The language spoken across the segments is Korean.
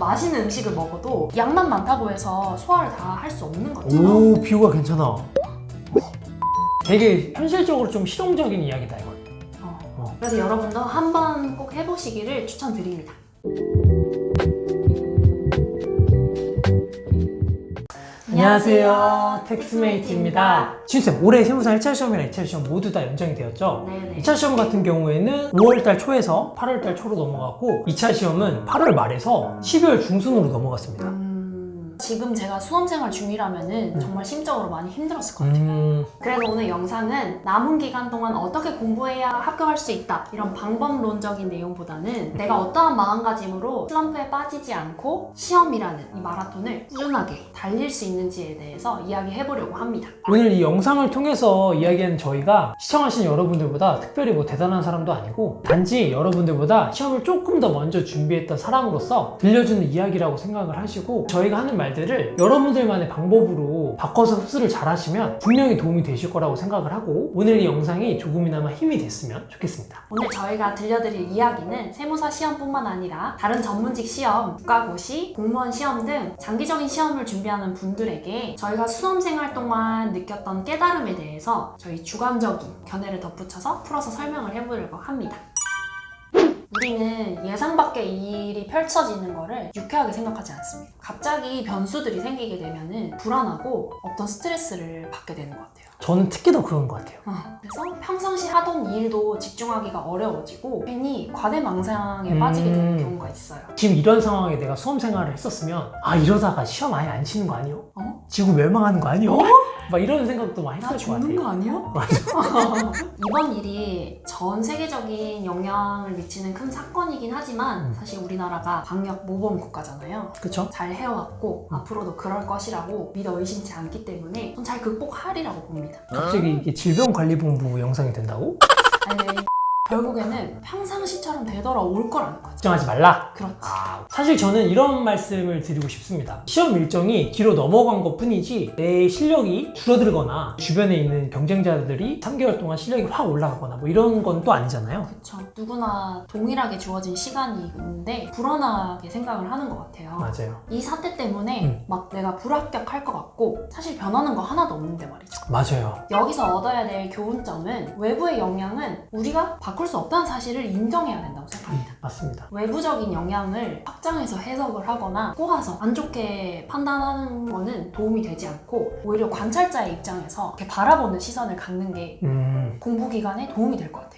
맛있는 음식을 먹어도 양만 많다고 해서 소화를 다 할 수 없는 거잖아. 오, 비유가 괜찮아. 되게 현실적으로 좀 실용적인 이야기다 이건. 그래서 여러분도 한번 꼭 해보시기를 추천드립니다. 안녕하세요, 텍스메이트입니다. 신쌤, 올해 세무사 1차 시험이랑 2차 시험 모두 다 연장이 되었죠? 네네. 2차 시험 같은 경우에는 5월달 초에서 8월달 초로 넘어갔고 2차 시험은 8월 말에서 12월 중순으로 넘어갔습니다. 지금 제가 수험생활 중이라면은 정말 심적으로 많이 힘들었을 것 같아요. 그래서 오늘 영상은 남은 기간 동안 어떻게 공부해야 합격할 수 있다 이런 방법론적인 내용보다는 내가 어떠한 마음가짐으로 슬럼프에 빠지지 않고 시험이라는 이 마라톤을 꾸준하게 달릴 수 있는지에 대해서 이야기해보려고 합니다. 오늘 이 영상을 통해서 이야기하는 저희가 시청하신 여러분들보다 특별히 뭐 대단한 사람도 아니고 단지 여러분들보다 시험을 조금 더 먼저 준비했던 사람으로서 들려주는 이야기라고 생각을 하시고 저희가 하는 말들을 여러분들만의 방법으로 바꿔서 흡수를 잘 하시면 분명히 도움이 되실 거라고 생각을 하고 오늘 이 영상이 조금이나마 힘이 됐으면 좋겠습니다. 오늘 저희가 들려드릴 이야기는 세무사 시험뿐만 아니라 다른 전문직 시험, 국가고시, 공무원 시험 등 장기적인 시험을 준비하는 분들에게 저희가 수험생활 동안 느꼈던 깨달음에 대해서 저희 주관적인 견해를 덧붙여서 풀어서 설명을 해보려고 합니다. 우리는 예상 밖의 일이 펼쳐지는 거를 유쾌하게 생각하지 않습니다. 갑자기 변수들이 생기게 되면은 불안하고 어떤 스트레스를 받게 되는 것 같아요. 저는 특히 더 그런 것 같아요. 그래서 평상시 하던 일도 집중하기가 어려워지고 괜히 과대망상에 빠지게 되는 경우가 있어요. 지금 이런 상황에 내가 수험 생활을 했었으면 아 이러다가 시험 아예 안 치는 거 아니요? 지구 멸망하는 거 아니요? 막 이런 생각도 많이 나 했을 것 죽는 같아요. 거 아니야? 이번 일이 전 세계적인 영향을 미치는 큰 사건이긴 하지만 사실 우리나라가 방역 모범 국가잖아요. 그쵸? 잘 해왔고 앞으로도 그럴 것이라고 믿어 의심치 않기 때문에 전 잘 극복하리라고 봅니다. 갑자기 이게 질병관리본부 영상이 된다고? 아니, 결국에는 평상시처럼 되돌아올 거라는 거죠. 걱정하지 말라? 그렇지. 사실 저는 이런 말씀을 드리고 싶습니다. 시험 일정이 뒤로 넘어간 것 뿐이지 내 실력이 줄어들거나 주변에 있는 경쟁자들이 3개월 동안 실력이 확 올라가거나 뭐 이런 건 또 아니잖아요. 그렇죠. 누구나 동일하게 주어진 시간이 있는데 불안하게 생각을 하는 것 같아요. 맞아요. 이 사태 때문에 막 내가 불합격할 것 같고 사실 변하는 거 하나도 없는데 말이죠. 맞아요. 여기서 얻어야 될 교훈점은 외부의 영향은 우리가 바꿀 수 없다는 사실을 인정해야 된다고 생각합니다. 맞습니다. 외부적인 영향을 확장해서 해석을 하거나 꼬아서 안 좋게 판단하는 거는 도움이 되지 않고 오히려 관찰자의 입장에서 이렇게 바라보는 시선을 갖는 게 공부 기간에 도움이 될 것 같아요.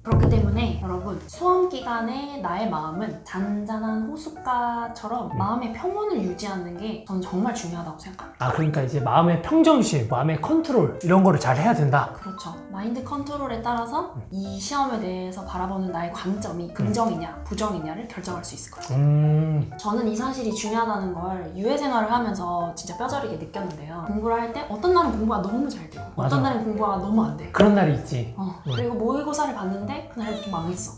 그렇기 때문에 여러분 수험 기간에 나의 마음은 잔잔한 호숫가처럼 마음의 평온을 유지하는 게 저는 정말 중요하다고 생각합니다. 그러니까 이제 마음의 평정심, 마음의 컨트롤 이런 거를 잘 해야 된다. 그렇죠. 마인드 컨트롤에 따라서 이 시험에 대해서 바라보는 나의 관점이 긍정이냐 부정이냐를 결정할 수 있을 거예요. 저는 이 사실이 중요하다는 걸 유예 생활을 하면서 진짜 뼈저리게 느꼈는데요. 공부를 할 때 어떤 날은 공부가 너무 잘 되고 어떤 날은 공부가 너무 안 돼. 그런 날이 있지. 그리고 모의고사를 봤는데 그날 좀 망했어.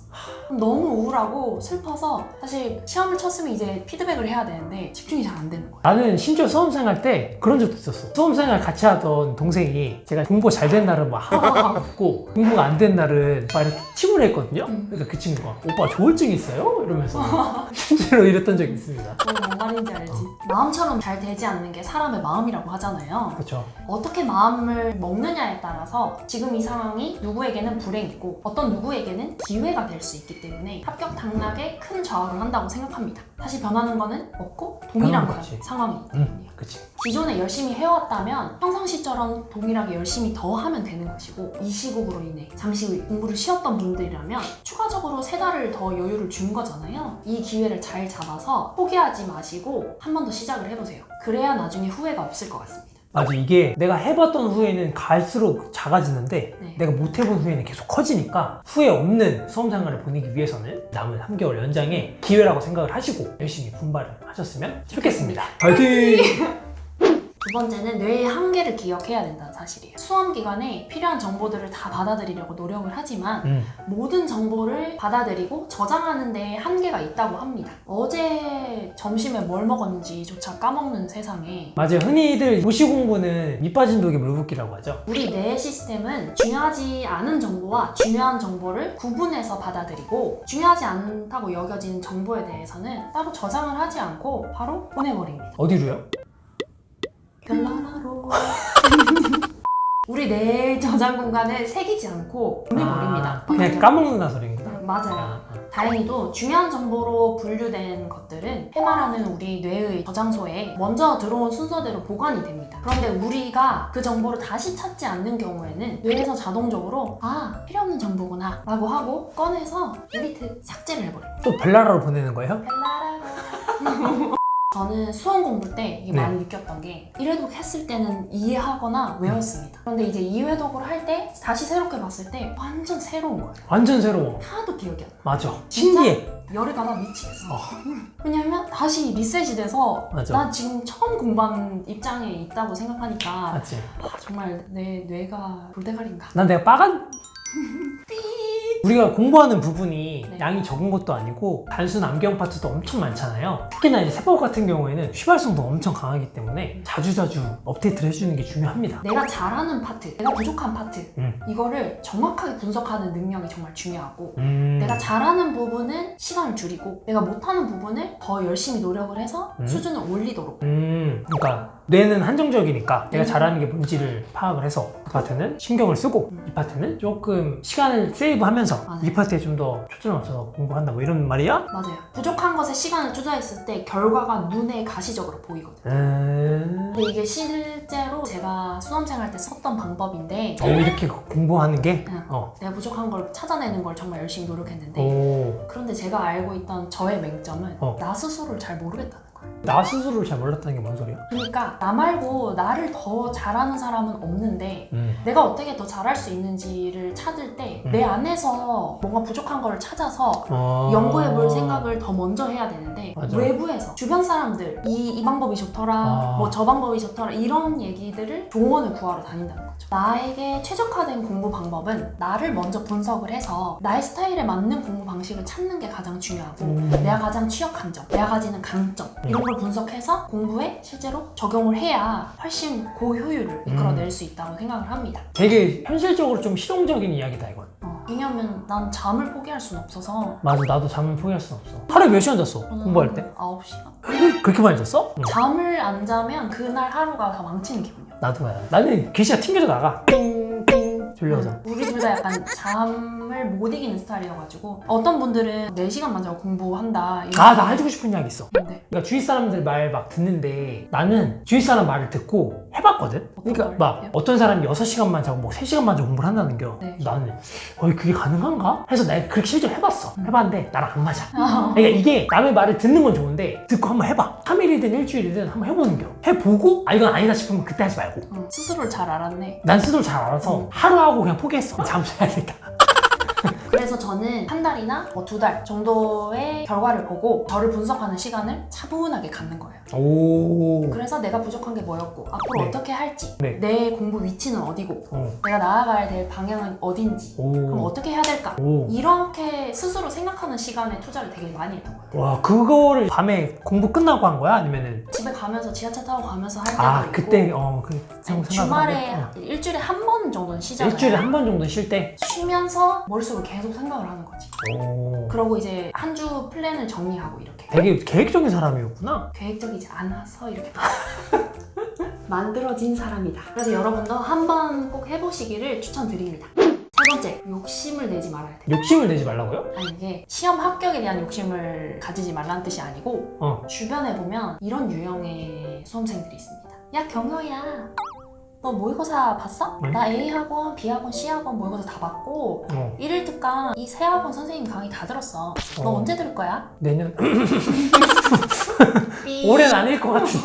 그럼 너무 우울하고 슬퍼서 사실 시험을 쳤으면 이제 피드백을 해야 되는데 집중이 잘 안 되는 거예요. 나는 심지어 수험생활 때 그런 적도 있었어. 수험생활 같이 하던 동생이 제가 공부 잘 된 날은 막 하고 공부가 안 된 날은 막 이렇게 침을 했거든요. 그러니까 그 친구가 오빠 조울증 있어요? 이러면서 실제로 이랬던 적이 있습니다. 뭔 말인지 알지? 마음처럼 잘 되지 않는 게 사람의 마음이라고 하잖아요. 그렇죠. 어떻게 마음을 먹느냐에 따라서 지금 이 상황이 누구에게는 불행이고 어떤 누구에게는 기회가 될 수 있기 때문에 합격 당락에 큰 좌우를 한다고 생각합니다. 사실 변하는 거는 없고 동일한 상황이기 때문에 그치. 기존에 열심히 해왔다면 평상시처럼 동일하게 열심히 더 하면 되는 것이고 이 시국으로 인해 잠시 공부를 쉬었던 분들이라면 추가적으로 3달을 더 여유를 준 거잖아요. 이 기회를 잘 잡아서 포기하지 마시고 한 번 더 시작을 해보세요. 그래야 나중에 후회가 없을 것 같습니다. 맞아. 이게 내가 해봤던 후회는 갈수록 작아지는데 내가 못 해본 후회는 계속 커지니까 후회 없는 수험생활을 보내기 위해서는 남은 3개월 연장의 기회라고 생각을 하시고 열심히 분발을 하셨으면 좋겠습니다. 파이팅! 두 번째는 뇌의 한계를 기억해야 된다는 사실이에요. 수험 기간에 필요한 정보들을 다 받아들이려고 노력을 하지만 모든 정보를 받아들이고 저장하는 데에 한계가 있다고 합니다. 어제 점심에 뭘 먹었는지조차 까먹는 세상에 맞아요. 흔히들 도시 공부는 밑 빠진 독에 물 붓기라고 하죠. 우리 뇌 시스템은 중요하지 않은 정보와 중요한 정보를 구분해서 받아들이고 중요하지 않다고 여겨진 정보에 대해서는 따로 저장을 하지 않고 바로 보내버립니다. 어디로요? 별나라로 우리 뇌 저장 공간에 새기지 않고 보내버립니다. 그냥 까먹는다 소리인가? 맞아요. 다행히도 중요한 정보로 분류된 것들은 해마라는 우리 뇌의 저장소에 먼저 들어온 순서대로 보관이 됩니다. 그런데 우리가 그 정보를 다시 찾지 않는 경우에는 뇌에서 자동적으로 필요 없는 정보구나 라고 하고 꺼내서 딜리트 삭제를 해버립니다. 또 벨라라로 보내는 거예요? 벨라라고 저는 수험 공부 때 이게 많이 느꼈던 게 1회독 했을 때는 이해하거나 외웠습니다. 그런데 이제 2회독을 할 때 다시 새롭게 봤을 때 완전 새로운 거예요. 완전 새로워. 하나도 기억이 안 나. 맞아. 신기해. 열이 받아 미치겠어. 왜냐면 다시 리셋이 돼서 맞아. 나 지금 처음 공부한 입장에 있다고 생각하니까 맞지? 정말 내 뇌가 돌대가리인가. 난 내가 빠간 우리가 공부하는 부분이 네. 양이 적은 것도 아니고 단순 암기형 파트도 엄청 많잖아요. 특히나 이제 세법 같은 경우에는 휘발성도 엄청 강하기 때문에 자주자주 업데이트를 해주는 게 중요합니다. 내가 잘하는 파트, 내가 부족한 파트 이거를 정확하게 분석하는 능력이 정말 중요하고 내가 잘하는 부분은 시간을 줄이고 내가 못하는 부분을 더 열심히 노력을 해서 수준을 올리도록. 그러니까 뇌는 한정적이니까 내가 잘하는 게 뭔지를 파악을 해서 그 파트는 신경을 쓰고 이 파트는 조금 시간을 세이브하면서 맞아요. 이 파트에 좀 더 초점을 맞춰서 공부한다 뭐 이런 말이야? 맞아요. 부족한 것에 시간을 투자했을 때 결과가 눈에 가시적으로 보이거든요. 근데 이게 실제로 제가 수험생활 때 썼던 방법인데 이렇게 공부하는 게? 내가 부족한 걸 찾아내는 걸 정말 열심히 노력했는데 오. 그런데 제가 알고 있던 저의 맹점은 나 스스로를 잘 모르겠다는 거예요. 나 스스로를 잘 몰랐다는 게 뭔 소리야? 그러니까 나 말고 나를 더 잘하는 사람은 없는데 내가 어떻게 더 잘할 수 있는지를 찾을 때 내 안에서 뭔가 부족한 걸 찾아서 연구해 볼 생각을 더 먼저 해야 되는데 맞아. 외부에서 주변 사람들 이 방법이 좋더라 뭐 저 방법이 좋더라 이런 얘기들을 조언을 구하러 다닌다는 거죠. 나에게 최적화된 공부 방법은 나를 먼저 분석을 해서 나의 스타일에 맞는 공부 방식을 찾는 게 가장 중요하고 내가 가장 취약한 점, 내가 가지는 강점 이런 걸 분석해서 공부에 실제로 적용을 해야 훨씬 고효율을 이끌어낼 수 있다고 생각을 합니다. 되게 현실적으로 좀 실용적인 이야기다 이건. 왜냐면 난 잠을 포기할 순 없어서. 맞아, 나도 잠을 포기할 순 없어. 하루에 몇 시간 잤어? 공부할 때? 9시간? 그렇게 많이 잤어? 잠을 안 자면 그날 하루가 다 망치는 기분이야. 나도 봐요. 나는 글씨가 튕겨져 나가. 띵띵 졸려서. 우리 둘 다 약간 잠을 못 이기는 스타일이어가지고 어떤 분들은 4시간만 자고 공부한다. 나 해주고 싶은 이야기 있어. 근데 그러니까 주위 사람들 말 막 듣는데 나는 주위 사람 말을 듣고 해봤거든? 그러니까 막 어떤 사람이 6시간만 자고 뭐 3시간만 자고 공부를 한다는 겨. 네. 나는 그게 가능한가? 해서 내가 그렇게 실제로 해봤어. 해봤는데 나랑 안 맞아. 그러니까 이게 남의 말을 듣는 건 좋은데 듣고 한번 해봐. 3일이든 일주일이든 한번 해보는 겨. 해보고 이건 아니다 싶으면 그때 하지 말고. 스스로를 잘 알았네. 난 스스로 잘 알아서 하루 하고 그냥 포기했어. 잠 자야겠다. 그래서 저는 한 달이나 2달 정도의 결과를 보고 저를 분석하는 시간을 차분하게 갖는 거예요. 오. 그래서 내가 부족한 게 뭐였고 앞으로 네. 어떻게 할지 네. 내 공부 위치는 어디고 내가 나아가야 될 방향은 어딘지 그럼 어떻게 해야 될까 이렇게 스스로 생각하는 시간에 투자를 되게 많이 했던 것 같아요. 와, 그거를 밤에 공부 끝나고 한 거야? 아니면은 집에 가면서 지하철 타고 가면서 할 때도 있고 그때 주말에 일주일에 한 번 정도는 쉬잖아요. 일주일에 한 번 정도 쉴 때? 쉬면서 머릿속으로 계속 생각을 하는 거지. 그러고 이제 한 주 플랜을 정리하고 이렇게 되게 계획적인 사람이었구나. 계획적이지 않아서 이렇게 만들어진 사람이다. 그래서 여러분도 한번 꼭 해보시기를 추천드립니다. 세 번째, 욕심을 내지 말아야 돼. 욕심을 내지 말라고요? 아니 이게 시험 합격에 대한 욕심을 가지지 말라는 뜻이 아니고 주변에 보면 이런 유형의 수험생들이 있습니다. 야 경효야, 너 모의고사 봤어? 응? 나 A학원, B학원, C학원 모의고사 다 봤고 1일 특강 이 세 학원 선생님 강의 다 들었어. 너 언제 들을 거야? 내년 올해는 아닐 것 같은.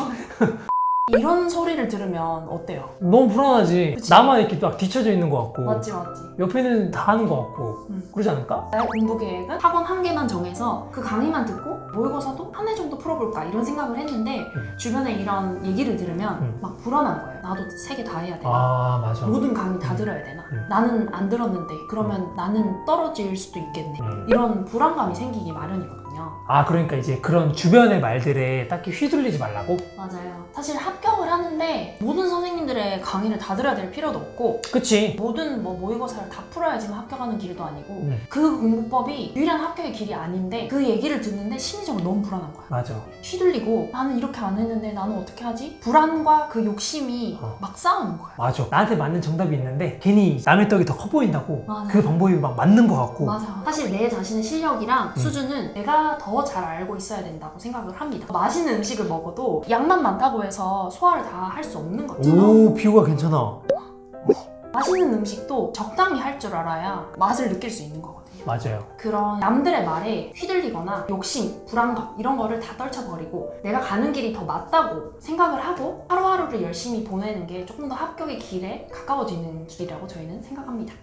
이런 소리를 들으면 어때요? 너무 불안하지. 그치? 나만 이렇게 막 뒤쳐져 있는 것 같고 맞지. 옆에는 다 하는 것 같고 그러지 않을까? 나의 공부 계획은 학원 한 개만 정해서 그 강의만 듣고 모의고사도 한 해 정도 풀어볼까 이런 생각을 했는데 주변에 이런 얘기를 들으면 막 불안한 거예요. 나도 3개 다 해야 되나? 아 맞아. 모든 강의 다 들어야 되나? 나는 안 들었는데 그러면 나는 떨어질 수도 있겠네. 이런 불안감이 생기기 마련이거든요. 아 그러니까 이제 그런 주변의 말들에 딱히 휘둘리지 말라고? 맞아요. 사실 합격을 하는데 모든 선생님들의 강의를 다 들어야 될 필요도 없고 그치. 모든 모의고사를 다 풀어야지만 합격하는 길도 아니고 그 공부법이 유일한 합격의 길이 아닌데 그 얘기를 듣는데 심리적으로 너무 불안한 거야. 맞아. 휘둘리고 나는 이렇게 안 했는데 나는 어떻게 하지? 불안과 그 욕심이 막 싸우는 거야. 맞아. 나한테 맞는 정답이 있는데 괜히 남의 떡이 더 커 보인다고 맞아. 그 방법이 막 맞는 것 같고. 맞아. 사실 내 자신의 실력이랑 수준은 내가 더 잘 알고 있어야 된다고 생각을 합니다. 맛있는 음식을 먹어도 양만 많다고 해서 소화를 다 할 수 없는 것처럼 오 비유가 괜찮아. 맛있는 음식도 적당히 할 줄 알아야 맛을 느낄 수 있는 거거든요. 맞아요. 그런 남들의 말에 휘둘리거나 욕심, 불안감 이런 거를 다 떨쳐버리고 내가 가는 길이 더 맞다고 생각을 하고 하루하루를 열심히 보내는 게 조금 더 합격의 길에 가까워지는 길이라고 저희는 생각합니다.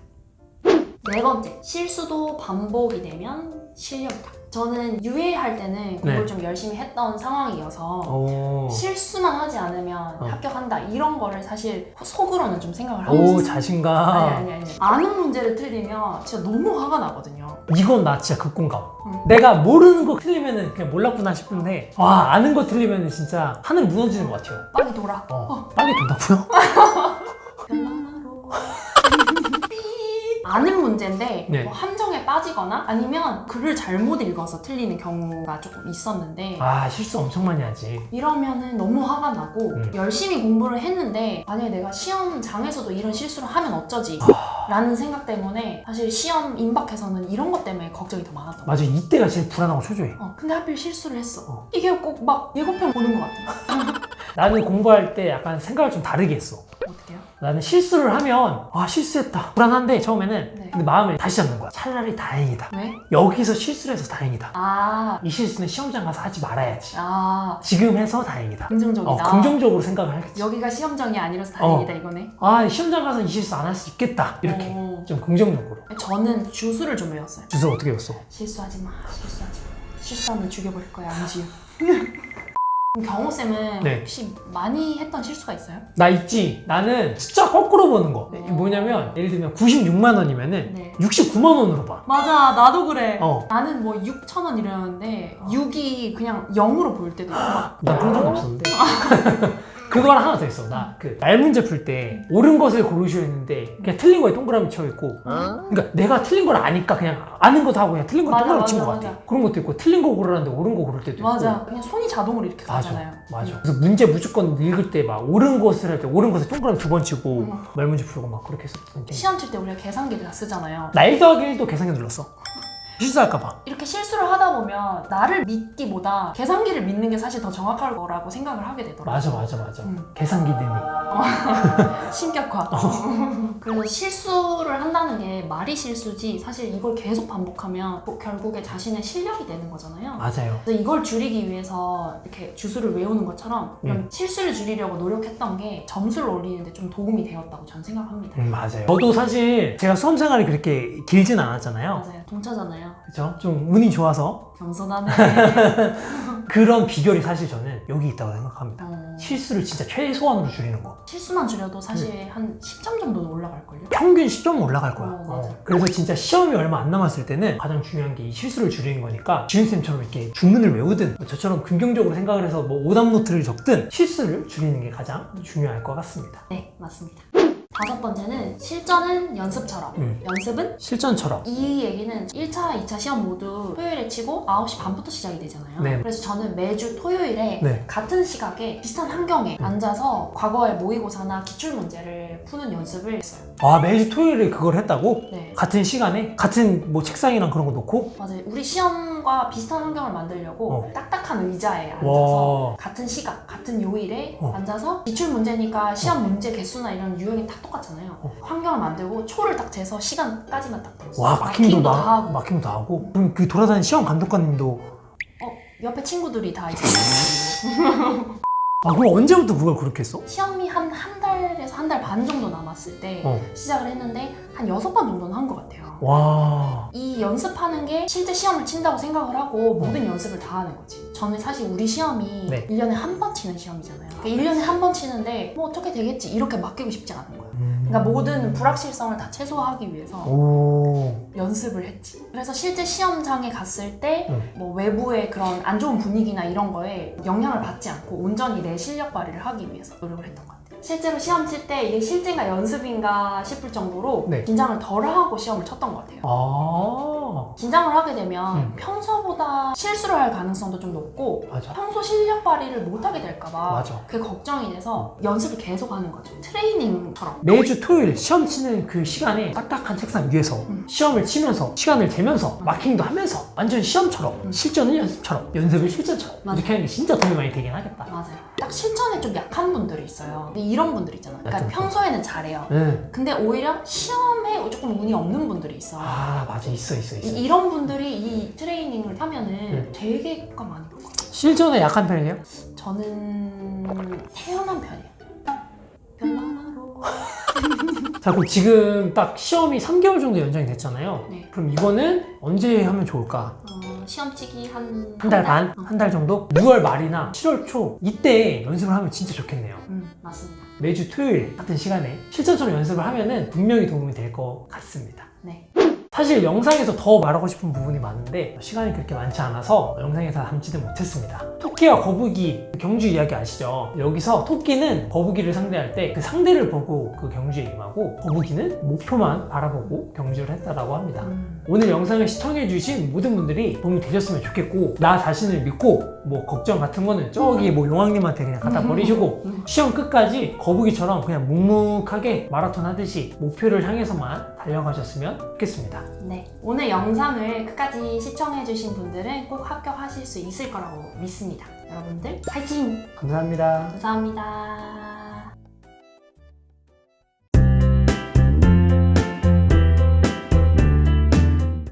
4번째, 실수도 반복이 되면 실력이다. 저는 유예할 때는 공부를 좀 열심히 했던 상황이어서 실수만 하지 않으면 합격한다 이런 거를 사실 속으로는 좀 생각을 하고 있었어요. 자신감. 아니. 아는 문제를 틀리면 진짜 너무 화가 나거든요. 이건 나 진짜 극공감. 내가 모르는 거 틀리면은 그냥 몰랐구나 싶은데 와 아는 거 틀리면은 진짜 하늘 무너지는 것 같아요. 빨리 돌아. 빨리 돈다고요? 아는 문제인데 네. 뭐 함정에 빠지거나 아니면 글을 잘못 읽어서 틀리는 경우가 조금 있었는데 아 실수 엄청 많이 하지. 이러면은 너무 화가 나고 열심히 공부를 했는데 만약에 내가 시험장에서도 이런 실수를 하면 어쩌지? 라는 생각 때문에 사실 시험 임박해서는 이런 것 때문에 걱정이 더 많았던 거야. 맞아 이때가 제일 불안하고 초조해. 근데 하필 실수를 했어. 이게 꼭 막 예고편 보는 것 같아. 나는 공부할 때 약간 생각을 좀 다르게 했어. 어떡해요? 나는 실수를 하면 실수했다 불안한데 처음에는 네. 근데 마음을 다시 잡는 거야. 차라리 다행이다. 왜? 여기서 실수를 해서 다행이다. 아, 이 실수는 시험장 가서 하지 말아야지. 아, 지금 해서 다행이다. 긍정적이다. 긍정적으로 생각을 하겠지. 여기가 시험장이 아니라서 다행이다 이거네. 시험장 가서 이 실수 안 할 수 있겠다. 이렇게 오. 좀 긍정적으로. 저는 주술을 좀 외웠어요. 주소 어떻게 외웠어? 실수하지 마. 실수하면 죽여버릴 거야, 안지유. 그럼 경호쌤은 네. 혹시 많이 했던 실수가 있어요? 나 있지. 나는 숫자 거꾸로 보는 거. 이게 뭐냐면 예를 들면 96만 원이면은 네. 69만 원으로 봐. 맞아, 나도 그래. 나는 뭐 6,000원 이랬는데 6이 그냥 0으로 보일 때도 있고. 난 그런 적 없었는데. 그거랑 하나 더 있어. 나 그 말 문제 풀 때 옳은 것을 고르시오 했는데 그냥 틀린 거에 동그라미 쳐 있고. 그러니까 내가 틀린 걸 아니까 그냥 아는 거 다 하고 그냥 틀린 거 맞아, 동그라미 친 거 맞아, 같아. 맞아. 그런 것도 있고 틀린 거 고르라는데 옳은 거 고를 때도 있고. 맞아, 그냥 손이 자동으로 이렇게 가잖아요. 맞아. 그래서 문제 무조건 읽을 때 막 옳은 것을 할 때 옳은 것에 동그라미 2번 치고 말 문제 풀고 막 그렇게 했었어. 시험 칠 때 우리가 계산기를 다 쓰잖아요. 나 1 더하기 1도 계산기 눌렀어. 실수할까봐. 이렇게 실수를 하다 보면 나를 믿기보다 계산기를 믿는 게 사실 더 정확할 거라고 생각을 하게 되더라고요. 맞아. 계산기 내내. 신격화. 그래서 실수를 한다는 게 말이 실수지 사실 이걸 계속 반복하면 결국에 자신의 실력이 되는 거잖아요. 맞아요. 그래서 이걸 줄이기 위해서 이렇게 주술을 외우는 것처럼 이런 실수를 줄이려고 노력했던 게 점수를 올리는데 좀 도움이 되었다고 저는 생각합니다. 맞아요. 저도 사실 제가 수험 생활이 그렇게 길진 않았잖아요. 맞아요. 동차잖아요. 그죠? 좀 운이 좋아서 겸손하네. 그런 비결이 사실 저는 여기 있다고 생각합니다. 실수를 진짜 최소한으로 줄이는 거. 실수만 줄여도 사실 한 10점 정도는 올라갈걸요? 평균 10점 올라갈 거야. 맞아. 그래서 진짜 시험이 얼마 안 남았을 때는 가장 중요한 게 이 실수를 줄이는 거니까 지윤쌤처럼 이렇게 중문을 외우든 저처럼 긍정적으로 생각을 해서 뭐 오답 노트를 적든 실수를 줄이는 게 가장 중요할 것 같습니다. 네, 맞습니다. 5번째는 실전은 연습처럼 연습은 실전처럼. 이 얘기는 1차, 2차 시험 모두 토요일에 치고 9시 반부터 시작이 되잖아요. 네. 그래서 저는 매주 토요일에 네. 같은 시각에 비슷한 환경에 앉아서 과거의 모의고사나 기출문제를 푸는 연습을 했어요. 매주 토요일에 그걸 했다고? 네. 같은 시간에? 같은 뭐 책상이랑 그런 거 놓고? 맞아요. 우리 시험과 비슷한 환경을 만들려고 딱딱한 의자에 앉아서 같은 시각, 같은 요일에 앉아서 기출문제니까 시험 문제 개수나 이런 유형이 다 똑같잖아요. 환경을 만들고 초를 딱 재서 시간까지만 딱 들었어요. 와, 마킹도 다 하고. 마킹도 다 하고? 그럼 그 돌아다니는 시험 감독관님도 옆에 친구들이 다 있었어요. 아, 그럼 언제부터 그걸 그렇게 했어? 시험이 한 달에서 한 달 반 정도 남았을 때 어. 시작을 했는데 한 6번 정도는 한 것 같아요. 와. 이 연습하는 게 실제 시험을 친다고 생각을 하고 모든 연습을 다 하는 거지. 저는 사실 우리 시험이 네. 1년에 한 번 치는 시험이잖아요. 그러니까 1년에 한 번 치는데 뭐 어떻게 되겠지 이렇게 맡기고 싶지 않은 거야. 그러니까 모든 불확실성을 다 최소화하기 위해서 오. 연습을 했지. 그래서 실제 시험장에 갔을 때 응. 뭐 외부의 그런 안 좋은 분위기나 이런 거에 영향을 받지 않고 온전히 내 실력 발휘를 하기 위해서 노력을 했던 것 같아요. 실제로 시험 칠 때 이게 실제인가 연습인가 싶을 정도로 네. 긴장을 덜 하고 시험을 쳤던 것 같아요. 아. 긴장을 하게 되면 응. 평소보다 실수를 할 가능성도 좀 높고 맞아. 평소 실력 발휘를 못하게 될까봐 맞아. 그게 걱정이 돼서 연습을 계속 하는 거죠. 트레이닝처럼. 매주 토요일 시험 치는 그 시간에 딱딱한 책상 위에서 시험을 치면서 시간을 재면서 마킹도 하면서 완전 시험처럼 실전을 연습처럼 연습을 실전처럼 맞아. 이렇게 하는 게 진짜 도움이 많이 되긴 하겠다. 맞아요. 딱 실천에 좀 약한 분들이 있어요. 근데 이런 분들 있잖아요. 그러니까 좀 평소에는 잘해요. 응. 근데 오히려 시험에 조금 운이 없는 분들이 있어. 아, 맞아. 있어. 이런 분들이 이 트레이닝을 하면은 되게 효과 많이 볼 것 같아요. 실전에 약한 편이에요? 저는 태어난 편이에요. 별나라로. 자, 그럼 지금 딱 시험이 3개월 정도 연장이 됐잖아요. 네. 그럼 이거는 언제 하면 좋을까? 시험치기 한 한 달 반? 한 달 정도? 6월 말이나 7월 초 이때 연습을 하면 진짜 좋겠네요. 맞습니다. 매주 토요일 같은 시간에 실전처럼 연습을 하면은 분명히 도움이 될 것 같습니다. 네. 사실 영상에서 더 말하고 싶은 부분이 많은데 시간이 그렇게 많지 않아서 영상에서 담지는 못했습니다. 토끼와 거북이 경주 이야기 아시죠? 여기서 토끼는 거북이를 상대할 때 그 상대를 보고 그 경주에 임하고 거북이는 목표만 바라보고 경주를 했다라고 합니다. 오늘 영상을 시청해주신 모든 분들이 도움이 되셨으면 좋겠고 나 자신을 믿고 뭐 걱정 같은 거는 저기 뭐 용왕님한테 그냥 갖다 버리시고 시험 끝까지 거북이처럼 그냥 묵묵하게 마라톤 하듯이 목표를 향해서만 달려가셨으면 좋겠습니다. 네. 오늘 영상을 끝까지 시청해주신 분들은 꼭 합격하실 수 있을 거라고 믿습니다. 여러분들 파이팅! 감사합니다. 감사합니다.